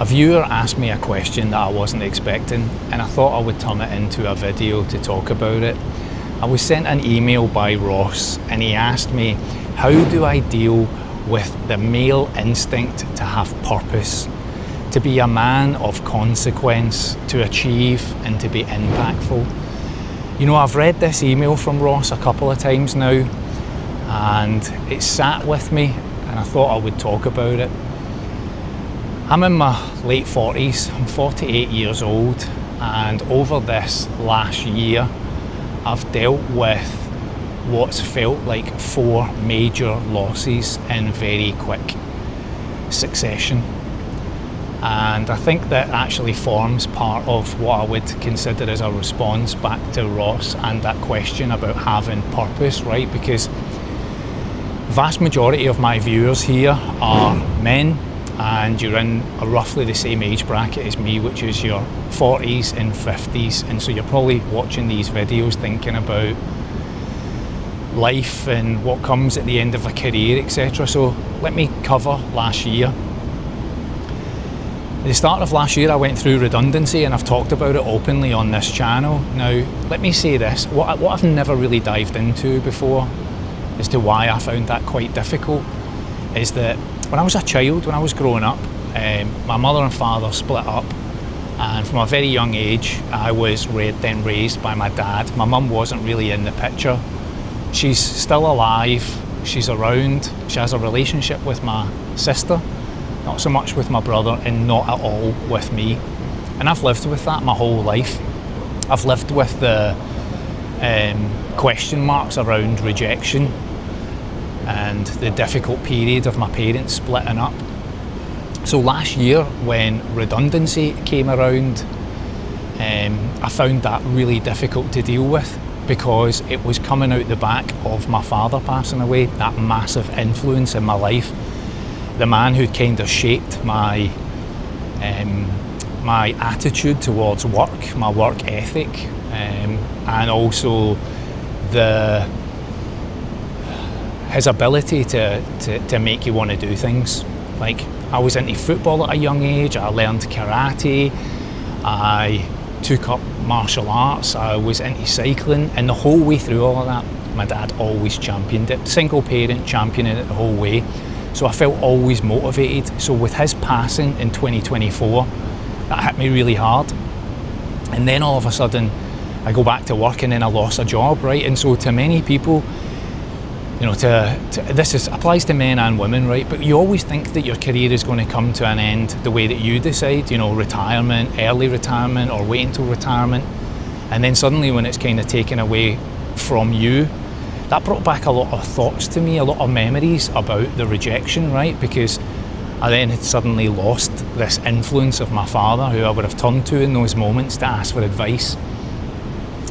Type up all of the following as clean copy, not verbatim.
A viewer asked me a question that I wasn't expecting, and I thought I would turn it into a video to talk about it. I was sent an email by Ross, and he asked me, how do I deal with the male instinct to have purpose, to be a man of consequence, to achieve and to be impactful? You know, I've read this email from Ross a couple of times now, and it sat with me, and I thought I would talk about it. I'm in my late 40s, I'm 48 years old, and over this last year I've dealt with what's felt like 4 major losses in very quick succession. And I think that actually forms part of what I would consider as a response back to Ross and that question about having purpose, right? Because vast majority of my viewers here are men, and you're in roughly the same age bracket as me, which is your 40s and 50s, and so you're probably watching these videos thinking about life and what comes at the end of a career, etc. So let me cover last year. At the start of last year I went through redundancy, and I've talked about it openly on this channel. Now let me say this, what I've never really dived into before as to why I found that quite difficult is that when I was a child, when I was growing up, my mother and father split up, and from a very young age I was then raised by my dad. My mum wasn't really in the picture. She's still alive, she's around, she has a relationship with my sister, not so much with my brother, and not at all with me. And I've lived with that my whole life. I've lived with the question marks around rejection and the difficult period of my parents splitting up. So last year when redundancy came around, I found that really difficult to deal with, because it was coming out the back of my father passing away, that massive influence in my life, the man who kind of shaped my my attitude towards work, my work ethic, and also his ability to make you want to do things. Like, I was into football at a young age, I learned karate, I took up martial arts, I was into cycling, and the whole way through all of that, my dad always championed it, single parent championing it the whole way. So I felt always motivated. So with his passing in 2024, that hit me really hard. And then all of a sudden, I go back to work, and then I lost a job, right? And so to many people, you know, this applies to men and women, right? But you always think that your career is going to come to an end the way that you decide, you know, retirement, early retirement, or wait until retirement. And then suddenly when it's kind of taken away from you, that brought back a lot of thoughts to me, a lot of memories about the rejection, right? Because I then had suddenly lost this influence of my father, who I would have turned to in those moments to ask for advice.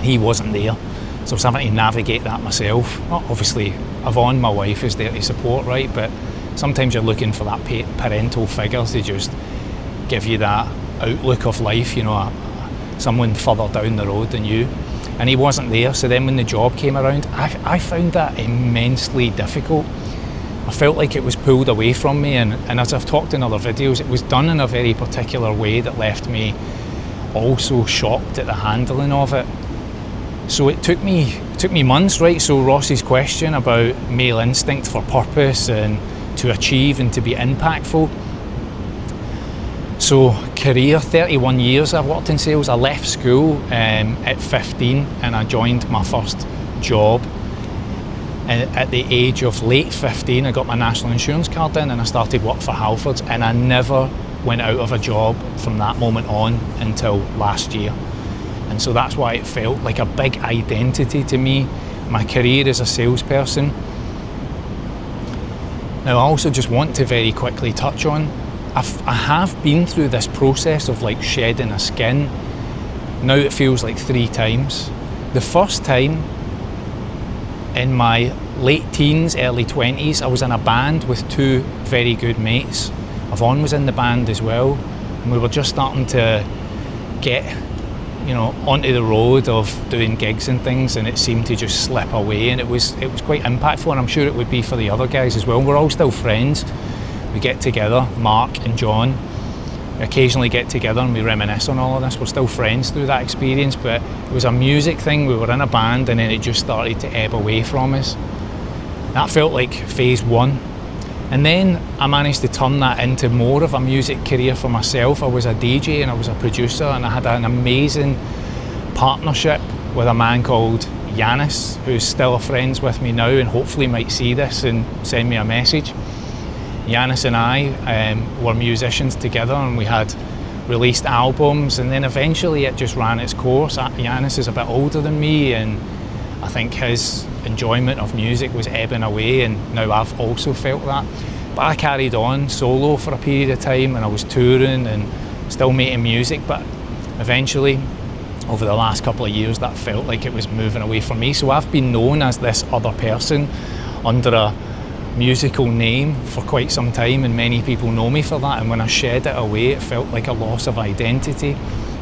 He wasn't there. So I was having to navigate that myself. Obviously, Yvonne, my wife, is there to support, right? But sometimes you're looking for that parental figure to just give you that outlook of life, you know, someone further down the road than you. And he wasn't there. So then when the job came around, I found that immensely difficult. I felt like it was pulled away from me, and as I've talked in other videos, it was done in a very particular way that left me also shocked at the handling of it. So it took me months, right? So Ross's question about male instinct for purpose and to achieve and to be impactful. So career, 31 years I've worked in sales. I left school at 15, and I joined my first job. And at the age of late 15, I got my national insurance card in, and I started work for Halfords, and I never went out of a job from that moment on until last year. And so that's why it felt like a big identity to me, my career as a salesperson. Now I also just want to very quickly touch on, I have been through this process of like shedding a skin. Now it feels like 3 times. The first time in my late teens, early 20s, I was in a band with 2 very good mates. Yvonne was in the band as well, and we were just starting to get, you know, onto the road of doing gigs and things, and it seemed to just slip away, and it was quite impactful, and I'm sure it would be for the other guys as well. We're all still friends. We get together, Mark and John, We occasionally get together and we reminisce on all of this. We're still friends through that experience, but it was a music thing. We were in a band and then it just started to ebb away from us. That felt like phase one. And then I managed to turn that into more of a music career for myself. I was a DJ and I was a producer, and I had an amazing partnership with a man called Yanis, who's still friends with me now and hopefully might see this and send me a message. Yanis and I were musicians together, and we had released albums, and then eventually it just ran its course. Yanis is a bit older than me, and I think his enjoyment of music was ebbing away, and now I've also felt that. But I carried on solo for a period of time, and I was touring and still making music, but eventually over the last couple of years that felt like it was moving away from me. So I've been known as this other person under a musical name for quite some time, and many people know me for that, and when I shed it away it felt like a loss of identity.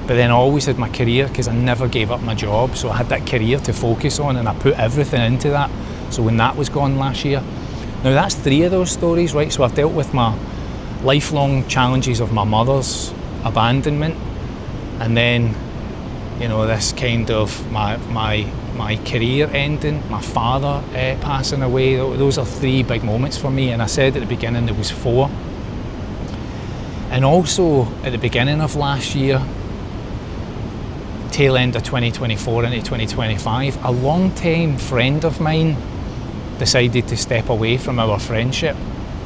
But then I always had my career, because I never gave up my job, so I had that career to focus on, and I put everything into that. So when that was gone last year, now that's 3 of those stories, right? So I've dealt with my lifelong challenges of my mother's abandonment, and then, you know, this kind of my career ending, my father passing away. Those are 3 big moments for me, and I said at the beginning there was 4. And also at the beginning of last year, tail end of 2024 into 2025, a long-time friend of mine decided to step away from our friendship.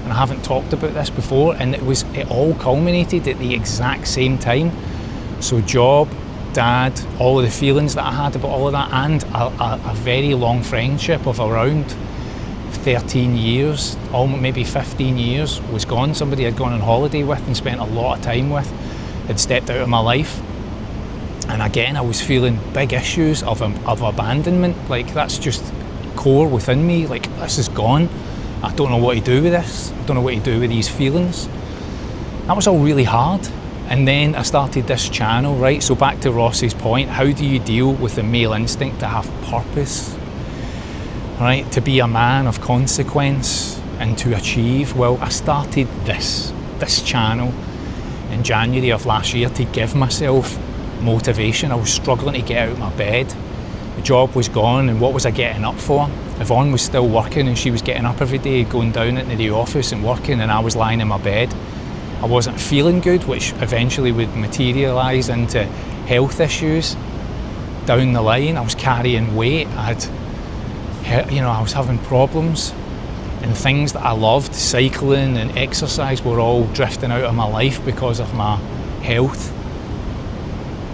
And I haven't talked about this before, and it all culminated at the exact same time. So job, dad, all of the feelings that I had about all of that, and a very long friendship of around 13 years, almost maybe 15 years, was gone. Somebody I'd gone on holiday with and spent a lot of time with had stepped out of my life. And again, I was feeling big issues of abandonment. Like, that's just core within me. Like, this is gone. I don't know what to do with this. I don't know what to do with these feelings. That was all really hard. And then I started this channel, right? So back to Ross's point, how do you deal with the male instinct to have purpose, right? To be a man of consequence and to achieve. Well, I started this channel in January of last year to give myself motivation. I was struggling to get out of my bed. The job was gone, and what was I getting up for? Yvonne was still working, and she was getting up every day, going down into the office and working, and I was lying in my bed. I wasn't feeling good, which eventually would materialise into health issues down the line. I was carrying weight. I was having problems, and things that I loved, cycling and exercise, were all drifting out of my life because of my health.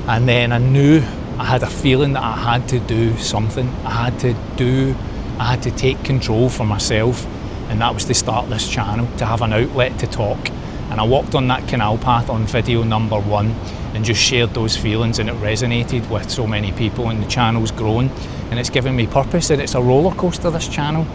And then I knew, I had a feeling that I had to do something. I had to take control for myself, and that was to start this channel, to have an outlet to talk. And I walked on that canal path on video number 1 and just shared those feelings, and it resonated with so many people, and the channel's grown, and it's given me purpose. And it's a roller coaster, this channel.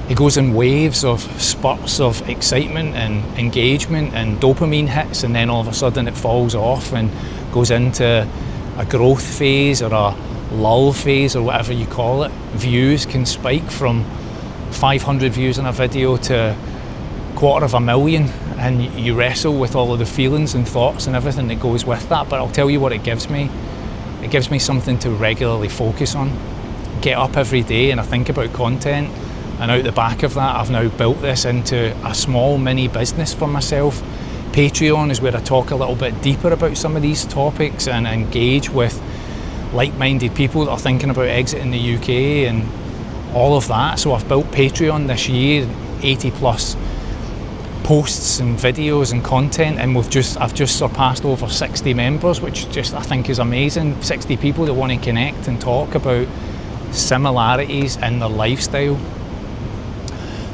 It goes in waves of spurts of excitement and engagement and dopamine hits, and then all of a sudden it falls off and goes into a growth phase or a lull phase, or whatever you call it. Views can spike from 500 views on a video to 250,000, and you wrestle with all of the feelings and thoughts and everything that goes with that. But I'll tell you what it gives me. It gives me something to regularly focus on. Get up every day and I think about content, and out the back of that I've now built this into a small mini business for myself. Patreon is where I talk a little bit deeper about some of these topics and engage with like-minded people that are thinking about exiting the UK and all of that. So I've built Patreon this year, 80 plus posts and videos and content, and I've just surpassed over 60 members, which just I think is amazing. 60 people that want to connect and talk about similarities in their lifestyle.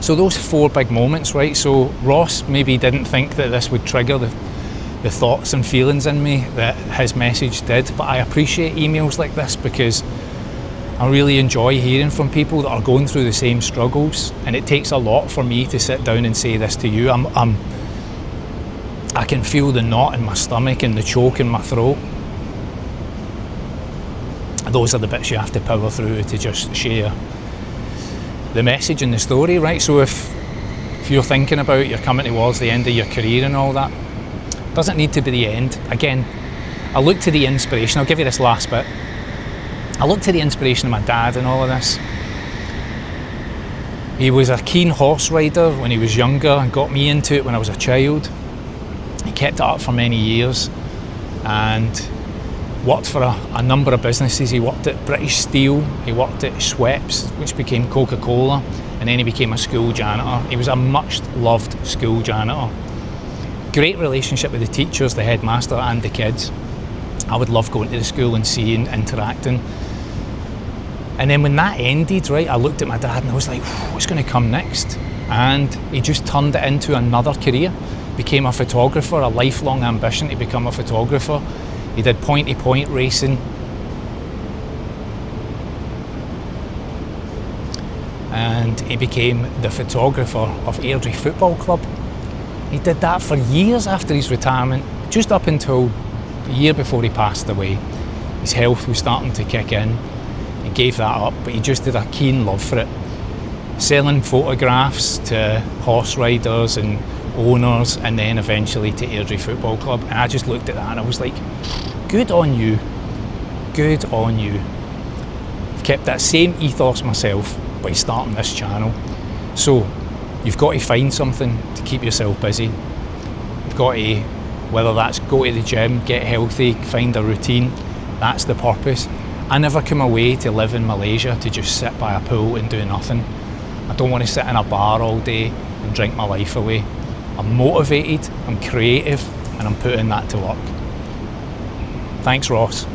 So those 4 big moments, right? So Ross maybe didn't think that this would trigger the thoughts and feelings in me that his message did, but I appreciate emails like this because I really enjoy hearing from people that are going through the same struggles, and it takes a lot for me to sit down and say this to you. I can feel the knot in my stomach and the choke in my throat. Those are the bits you have to power through to just share the message and the story, right? So if you're thinking about you're coming towards the end of your career and all that, Doesn't need to be the end. Again, I look to the inspiration. I'll give you this last bit. I look to the inspiration of my dad in all of this. He was a keen horse rider when he was younger and got me into it when I was a child. He kept it up for many years and worked for a number of businesses. He worked at British Steel, he worked at Schweppes, which became Coca-Cola, and then he became a school janitor. He was a much loved school janitor. Great relationship with the teachers, the headmaster and the kids. I would love going to the school and seeing, interacting. And then when that ended, right, I looked at my dad and I was like, what's going to come next? And he just turned it into another career. Became a photographer, a lifelong ambition to become a photographer. He did point-to-point racing. And he became the photographer of Airdrie Football Club. He did that for years after his retirement, just up until the year before he passed away. His health was starting to kick in. He gave that up, but he just had a keen love for it. Selling photographs to horse riders and owners, and then eventually to Airdrie Football Club. And I just looked at that and I was like, good on you. Good on you. I've kept that same ethos myself by starting this channel. So you've got to find something to keep yourself busy. You've got to, whether that's go to the gym, get healthy, find a routine, that's the purpose. I never come away to live in Malaysia to just sit by a pool and do nothing. I don't want to sit in a bar all day and drink my life away. I'm motivated, I'm creative, and I'm putting that to work. Thanks, Ross.